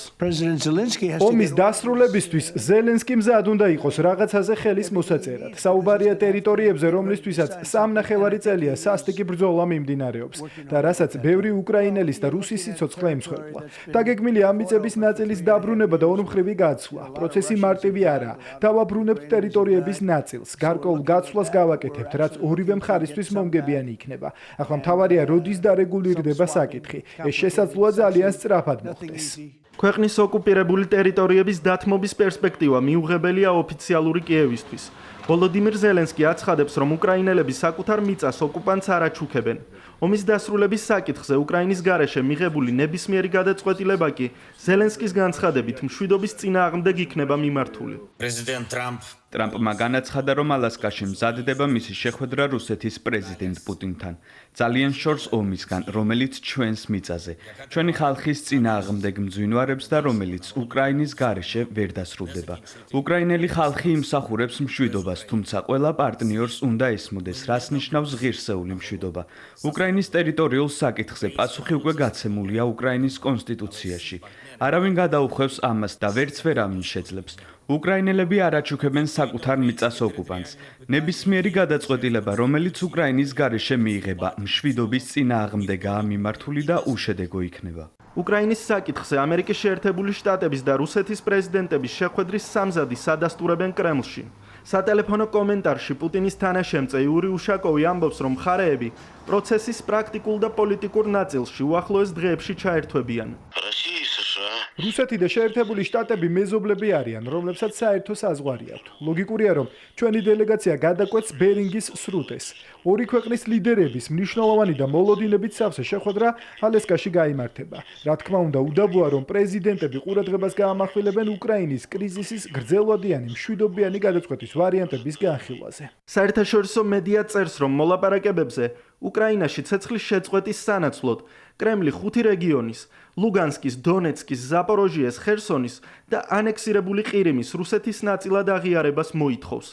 ომის დასრულებისთვის ზელენსკი მზად უნდა იყოს რაღაცაზე ხელის მოსაწერად. საუბარია ტერიტორიებზე, რომლისთვისაც 3.5 წელია სასტიკი ბრძოლა მიმდინარეობს და რასაც ბევრი უკრაინელის და რუსის სიცოცხლე ემსხვერპლა. დაგეგმილი ამ მიწების ნაწილის დაბრუნება და ორმხრივი გაცვლა. პროცესი მარტივი არაა. დავაბრუნებთ ტერიტორიების ნაწილს. გარკვეულ გაცვლას გავაკეთებთ, რაც ორივე მხარისთვის მომგებიანი იქნება. ახლა მთავარია, როდის დარეგულირდება საკითხი. ეს შესაძლოა ძალიან სწრაფად მოხდეს. ქვეყნის ოკუპირებული ტერიტორიების დათმობის პერსპექტივა მიუღებელია ოფიციალური კიევისთვის. ვოლოდიმირ ზელენსკი აცხადებს, რომ უკრაინელები საკუთარ მიწას ოკუპანტს არ აჩუქებენ. ომის დასრულების საკითხზე უკრაინის გარეშე მიღებული ნებისმიერი გადაწყვეტილება კი ზელენსკის განცხადებით მშვიდობის წინააღმდეგ იქნება მიმართული. ტრამპმა განაცხადა, რომ ალასკაში მზადდება მისი შეხვედრა რუსეთის პრეზიდენტ პუტინთან. ძალიან შორს ომისგან, რომელიც ჩვენს მიწაზე, ჩვენი ხალხის წინააღმდეგ მძვინვარებს და რომელიც უკრაინის გარეშე ვერ დასრულდება. უკრაინელი ხალხი იმსახურებს მშვიდობას, თუმცა ყველა პარტნიორს უნდა ესმოდეს, რას ნიშნავს ღირსეული მშვიდობა. უკრაინის ტერიტორიულ საკითხზე პასუხი უკვე გაცემულია უკრაინის კონსტიტუციაში. არავინ გადაუხვევს ამას და ვერც ვერავინ შეძლებს. უკრაინელები არ აჩუქებენ საკუთარ მიწას ოკუპანტს. ნებისმიერი გადაწყვეტილება, რომელიც უკრაინის გარეშე მიიღება, მშვიდობის წინააღმდეგაა მიმართული და უშედეგო იქნება. უკრაინის საკითხზე ამერიკის შეერთებული შტატების და რუსეთის პრეზიდენტების შეხვედრის სამზადis ადასტურებენ კრემლში. სატელეფონო კომენტარში პუტინის თანაშემწე იური უშაკოვი ამბობს, რომ მხარეები პროცესის პრაქტიკულ და პოლიტიკურ ნაწილში უახლოეს დღეებში ჩაერთვებიან. რუსეთი და შეერთებული შტატები მეზობლები არიან, რომლებსაც საერთო საზღვარი აქვთ. ლოგიკურია, რომ ჩვენი დელეგაცია გადაკვეთს ბერინგის სრუტეს. ორი ქვეყნის ლიდერების მნიშვნელოვანი და მოლოდინებით სავსე შეხვედრა ალასკაში გაიმართება. რა თქმა უნდა, უდაბოა, რომ პრეზიდენტები ყურადღებას გაამახვილებენ უკრაინის კრიზისის გრძელვადიანი მშვიდობიანი გადაწყვეტის ვარიანტების განხილვაზე. საერთაშორისო მედია წერს, რომ მოლაპარაკებებზე უკრაინაში ცეცხლის შეწყვეტის სანაცვლოდ კრემლი 5 რეგიონის ლუგანსკის, დონეცკის, ზაპოროჟიეს, ხერსონის და ანექსირებული ყირიმის რუსეთის ნაწილად აღიარებას მოითხოვს.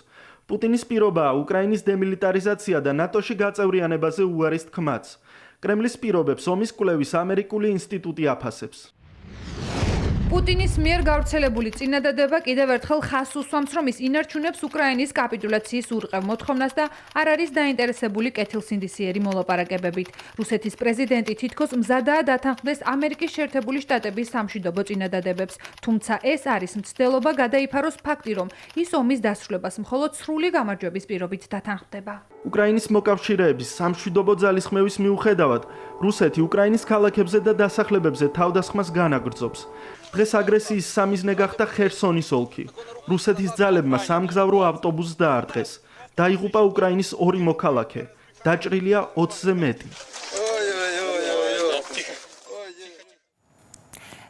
პუტინის პირობაა უკრაინის დემილიტარიზაცია და ნატოში გაწევრიანებაზე უარის თქმაც. კრემლის პირობებს ომის კვლევის ამერიკული ინსტიტუტი აფასებს. პუტინის მიერ გავრცელებული წინადადება კიდევ ერთხელ ხაზს უსვამს, რომ ის ინარჩუნებს უკრაინის კაპიტულაციის ურყევ მოთხოვნას და არ არის დაინტერესებული კეთილსინდისიერი მოლაპარაკებებით. რუსეთის პრეზიდენტი თითქოს მზადაა დათანხმდეს ამერიკის შეერთებული შტატების სამშვიდობო წინადადებებს, თუმცა ეს არის მცდელობა გადაიფაროს ფაქტი, რომ ის ომის დასრულებას მხოლოდ სრული გამარჯვების პირობით დათანხმდება. უკრაინის მოკავშირეების სამშვიდობო ძალისხმევის მიუხედავად, რუსეთი უკრაინის ქალაქებზე და დასახლებებზე თავდასხმას განაგრძობს. დღეს აგრესიის სამიზნე გახდა ხერსონის ოლქი. რუსეთის ძალებმა სამგზავრო ავტობუსს დაარტყეს. დაიღუპა უკრაინის 2 მოქალაქე. დაჭრილია 20-ზე მეტი.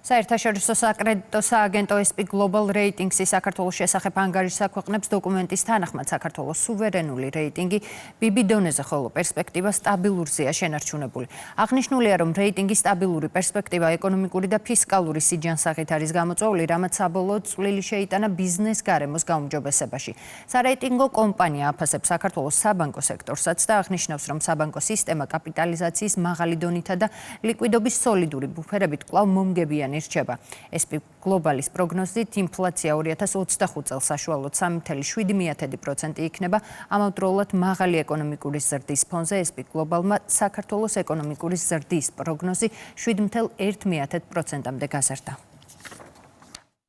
საერთაშორისო საკრედიტო სააგენტო SP Global Ratings-ი საქართველოს შესახებ ანგარიშს აქვეყნებს დოკუმენტის თანახმად საქართველოს სუვერენული რეიტინგი BB დონეზე, ხოლო პერსპექტივა სტაბილურზეა შენარჩუნებული. აღნიშნულია, რომ რეიტინგის სტაბილური პერსპექტივა ეკონომიკური და ფისკალური სიჯანსაღით არის გამოწვეული, რამაც საბოლოოდ წვლილი შეიტანა ბიზნეს გარემოს გაუმჯობესებაში. სარეიტინგო კომპანია აფასებს საქართველოს საბანკო სექტორსაც და აღნიშნავს, რომ საბანკო სისტემა კაპიტალიზაციის მაღალი დონითა და ლიკვიდობის სოლიდური ბუფერებით კვლავ მომგებიანი რჩება. SP Global-ის პროგნოზით ინფლაცია 2025 წელს საშუალოდ 3.7% იქნება. ამავდროულად მაღალი ეკონომიკური ზრდის ფონზე SP Global-მა საქართველოს ეკონომიკური ზრდის პროგნოზი 7.1%-მდე გაზარდა.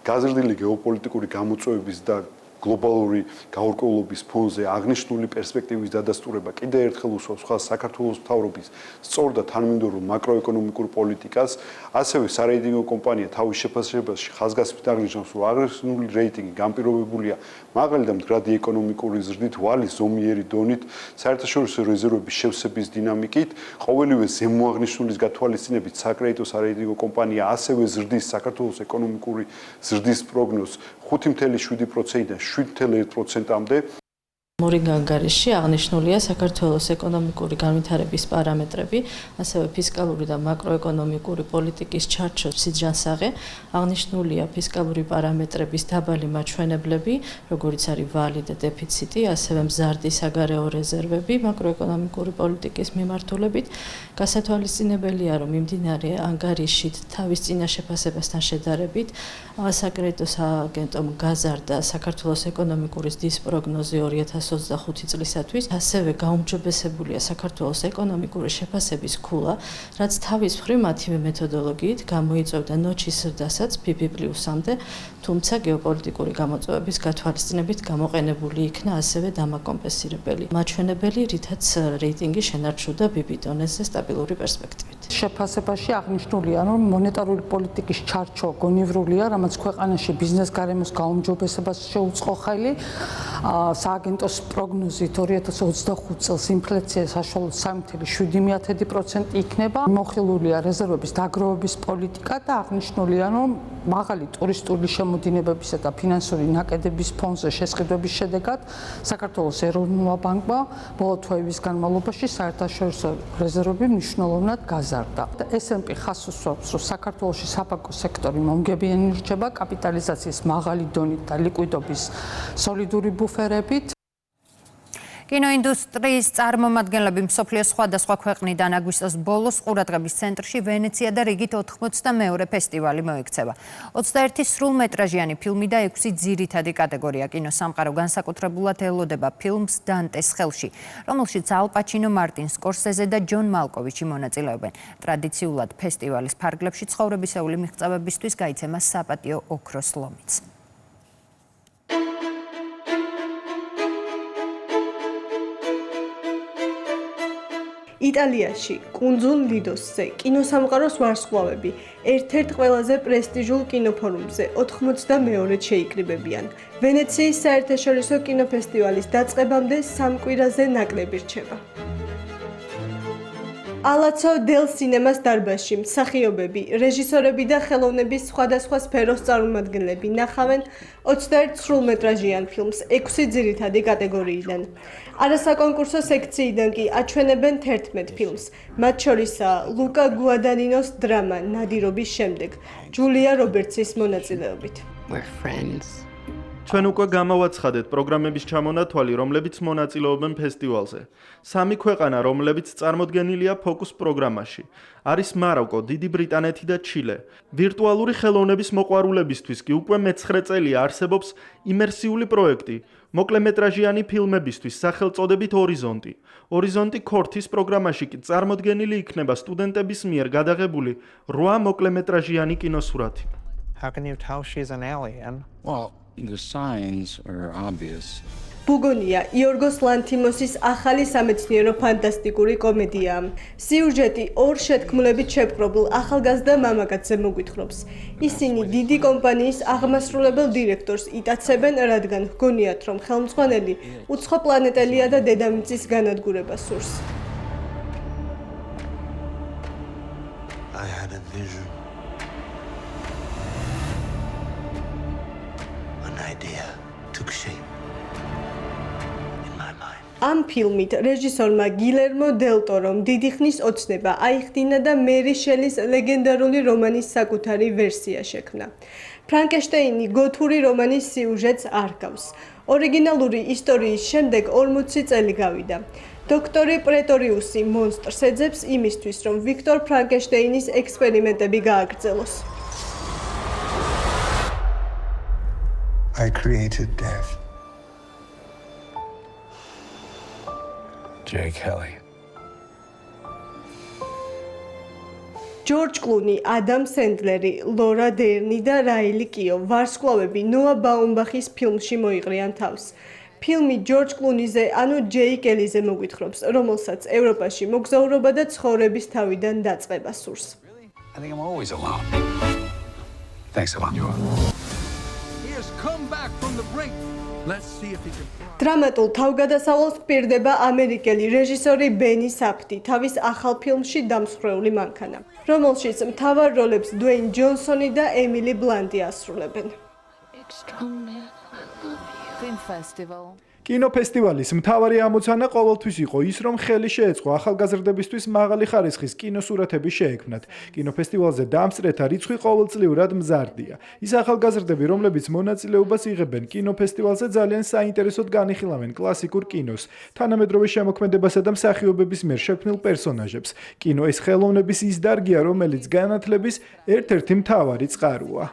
გაზრდილი გეოპოლიტიკური გამოწვევების და გლობალური გაურკვევლობის ფონზე აღნიშნული პერსპექტივის დადასტურება კიდევ ერთხელ უსვამს ხაზს საქართველოს მთავრობის სწორ და თანმიმდევრულ მაკროეკონომიკურ პოლიტიკას, ასევე სარეიტინგო კომპანია თავის შეფასებაში ხაზგასმით აღნიშნავს, რომ აღნიშნული რეიტინგი განპირობებულია მაღალი და მდგრადი ეკონომიკური ზრდით, ვალის ზომიერი დონით, საერთაშორისო რეზერვების შევსების დინამიკით, ყოველივე ზემოაღნიშნულის გათვალისწინებით საკრედიტო სარეიტინგო კომპანია ასევე ზრდის საქართველოს ეკონომიკური ზრდის პროგნოზს 5.7%-დან 7.1%-მდე მორიგ ანგარიში აღნიშნულია საქართველოს ეკონომიკური განვითარების პარამეტრები, ასევე ფისკალური და მაკროეკონომიკური პოლიტიკის ჩარჩო სიჯანსაღე, აღნიშნულია ფისკალური პარამეტრების დაბალი მაჩვენებლები, როგორიც არის ვალი და დეფიციტი, ასევე მზარდი საგარეო რეზერვები მაკროეკონომიკური პოლიტიკის მიმართულებით. გასათვალისწინებელია, რომ მიმდინარე ანგარიშით თავის წინა შეფასებასთან შედარებით საკრედიტო სააგენტომ გაზარდა საქართველოს ეკონომიკური ზრდის პროგნოზი 2025 წლისათვის, ასევე გაუმჯობესებულია საქართველოს ეკონომიკური შეფასების ქულა, რაც თავის მხრივ მათივე მეთოდოლოგიით გამოიწვევდა ნოჩის ზრდასაც BB+-მდე, თუმცა გეოპოლიტიკური გამოწვევების გათვალისწინებით გამოყენებული იქნა ასევე დამაკომპენსირებელი მაჩვენებელი, რითაც რეიტინგი შენარჩუნდა BB დონეზე სტაბილური პერსპექტივით. შეფასებაში აღნიშნულია, რომ მონეტარული პოლიტიკის ჩარჩო გონივრულია, რამაც ქვეყანაში ბიზნეს გარემოს გაუმჯობესებას შეუწყო ხელი. სააგენტოს პროგნოზით 2025 წელს ინფლაცია საშუალოდ 3.7% იქნება. მოხილულია რეზერვების დაგროვების პოლიტიკა და აღნიშნულია, რომ მაღალი ტურისტული შემოდინებებისა და ფინანსური ნაკედების ფონზე შესყიდვების შედეგად საქართველოს ეროვნულმა ბანკმა ბოლო თვეების განმავლობაში საერთაშორისო რეზერვები მნიშვნელოვნად გაზარდა. S&P ხაზს უსვამს, რომ საქართველოში საბანკო სექტორი მომგებიანი რჩება კაპიტალიზაციის მაღალი დონით და ლიკვიდობის სოლიდური ბუფერებით. კინოინდუსტრიის წარმომადგენლები მსოფლიოს სხვადასხვა ქვეყნიდან აგვისტოს ბოლოს ყურადღების ცენტრში ვენეცია და რიგით 82 ფესტივალი მოექცევა. 21 სრულმეტრაჟიანი ფილმი და 6 ძირითადი კატეგორია კინოსამყარო განსაკუთრებულად ელოდება ფილმს დანტეს ხელში, რომელშიც ალ პაჩინო, მარტინ სკორსეზე და ჯონ მალკოვიჩი მონაწილეობენ. ტრადიციულად ფესტივალის ფარგლებში ცხოვრებისეული მიღწევებისთვის გაიცემა საპატიო ოქროს ლომიც. იტალიაში, კუნძულ ლიდოსზე, კინოსამყაროს ვარსკვლავები ერთ-ერთ ყველაზე პრესტიჟულ კინოფორუმზე 82-ად შეიკრიბებიან. ვენეციის საერთაშორისო კინოფესტივალის დაწყებამდე 3 კვირაზე ნაკლები რჩება. ალაცო დელ სინემას დარბაზში მსახიობები, რეჟისორები და ხელოვნების სხვადასხვა სფეროს წარმომადგენლები ნახავენ 21 სრულმეტრაჟიან ფილმს 6 ძირითადი კატეგორიიდან. არასაკონკურსო სექციიდან კი აჩვენებენ 11 ფილმს, მათ შორისაა ლუკა გუადანინოს დრამა ნადირობის შემდეგ, ჯულია რობერტსის მონაწილეობით. ჩვენ უკვე გამოვაცხადეთ პროგრამების ჩამონათვალი, რომლებიც მონაწილეობენ ფესტივალზე. 3 ქვეყანა, რომლებიც წარმოდგენილია ფოკუს პროგრამაში, არის მაროკო, დიდი ბრიტანეთი და ჩილე. ვირტუალური ხელოვნების მოყვარულებისთვის კი უკვე მე-9 წელია არსებობს იმერსიული პროექტი, მოკლემეტრაჟიანი ფილმებისთვის სახელწოდებით ორიზონტი. ორიზონტი ქორთის პროგრამაში კი წარმოდგენილი იქნება სტუდენტების მიერ გადაღებული 8 მოკლემეტრაჟიანი კინოსურათი. How can you tell she's an alien? Well, the signs are obvious. ბუგონია იორგოს ლანთიმოსის ახალი სამეცნიერო ფანტასტიკური კომედია. სიუჟეტი ორ შეთქმულებით შეპყრობილ ახალგაზრდა მამაკაცზე მოგვითხრობს. ისინი დიდი კომპანიის აღმასრულებელ დირექტორს იტაცებენ, რადგან ჰგონიათ, რომ ხელმძღვანელი უცხო პლანეტელია და დედამიწის განადგურებას სურს. I had a vision. An idea took shape. ამ ფილმით რეჟისორმა გილერმო დელ ტორომ დიდი ხნის ოცნება აიხდინა და მერი შელის ლეგენდარული რომანის საკუთარი ვერსია შექმნა. ფრანკენშტეინი გოთური რომანის სიუჟეტს არ გავს. ორიგინალური ისტორიის შემდეგ 40 წელი გავიდა. დოქტორი პრეტორიუსი მონსტრს ეძებს იმისთვის, რომ ვიქტორ ფრანკენშტეინის ექსპერიმენტები გააგრძელოს. I created death. Jay Kelly. ჯორჯ კლუნი, ადამ სენდლერი, ლორა დერნი და რაილი კიო ვარსკვლავები ნოა ბაუმბახის ფილმში მოიყრიან თავს. ფილმი ჯორჯ კლუნიზე, ანუ ჯეი კელიზე მოგვითხრობს, რომელსაც ევროპაში მოგზაურობა და ცხოვრების თავიდან დაწყება სურს. I think I'm always alone. Thanks a lot. He has come back from the brink. Let's see if he can. დრამატულ თავგადასავალს პირდება ამერიკელი რეჟისორი ბენი საფტი თავის ახალ ფილმში დამსხვრეული მანქანა, რომელშიც მთავარ როლებს დუეინ ჯონსონი და ემილი ბლანტი ასრულებენ. კინოფესტივალის მთავარი ამოცანა ყოველთვის იყო ის, რომ ხელი შეეწყო ახალგაზრდებისთვის მაღალი ხარისხის კინოსურათები შეექმნათ. კინოფესტივალზე დამსწრეთა რიცხვი ყოველწლიურად მზარდია. ის ახალგაზრდები, რომლებიც მონაწილეობას იღებენ კინოფესტივალზე, ძალიან საინტერესოდ განიხილავენ კლასიკურ კინოს, თანამედროვე შემოქმედებასა და მსახიობების მიერ შექმნილ პერსონაჟებს. კინო ეს ხელოვნების ის დარგია, რომელიც განათლების ერთ-ერთი მთავარი წყაროა.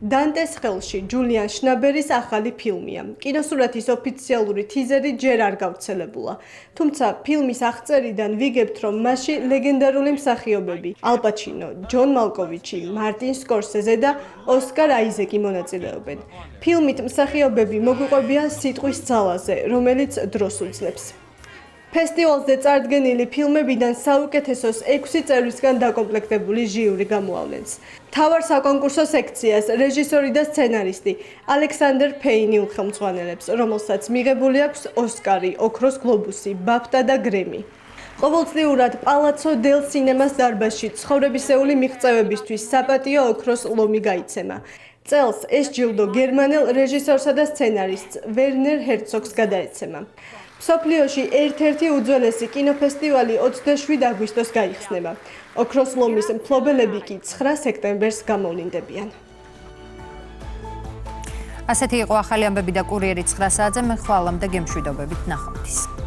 დანტეს ხელში ჯულიან შნაბერის ახალი ფილმია. კინოსურათის ოფიციალური თიზერი ჯერ არ გავრცელებულა. თუმცა ფილმის აღწერიდან ვიგებთ, რომ მასში ლეგენდარული მსახიობები ალ პაჩინო, ჯონ მალკოვიჩი, მარტინ სკორსეზე და ოსკარ აიზეკი მონაწილეობენ. ფილმით მსახიობები მოგვიყვებიან სიტყვის ძალაზე, რომელიც დროს უძლებს. ფესტივალზე წარდგენილი ფილმებიდან საუკეთესოს 6 წევრისგან დაკომპლექტებული ჟიური გამოავლენს. მთავარ საკონკურსო სექციას რეჟისორი და სცენარისტი ალექსანდერ ფეინი უხელმძღვანელებს, რომელსაც მიღებული აქვს ოსკარი, ოქროს გლობუსი, ბაფტა და გრემი. ყოველწლიურად პალაცო დელ სინემას დარბაზში ცხოვრებისეული მიღწევებისთვის საპატიო ოქროს ლომი გაიცემა. წელს ეს ჯილდო გერმანელ რეჟისორსა და სცენარისტს ვერნერ ჰერცოგს გადაეცემა. მსოფლიოში ერთ-ერთი უძველესი კინოფესტივალი 27 აგვისტოს გაიხსნება. ოქროს ლომის მფლობელები კი 9 სექტემბერს გამოვლინდებიან. ასეთი იყო ახალი ამბები და კურიერი 9 საათზე. მე ხვალამდე გემშვიდობებით, ნახვამდის.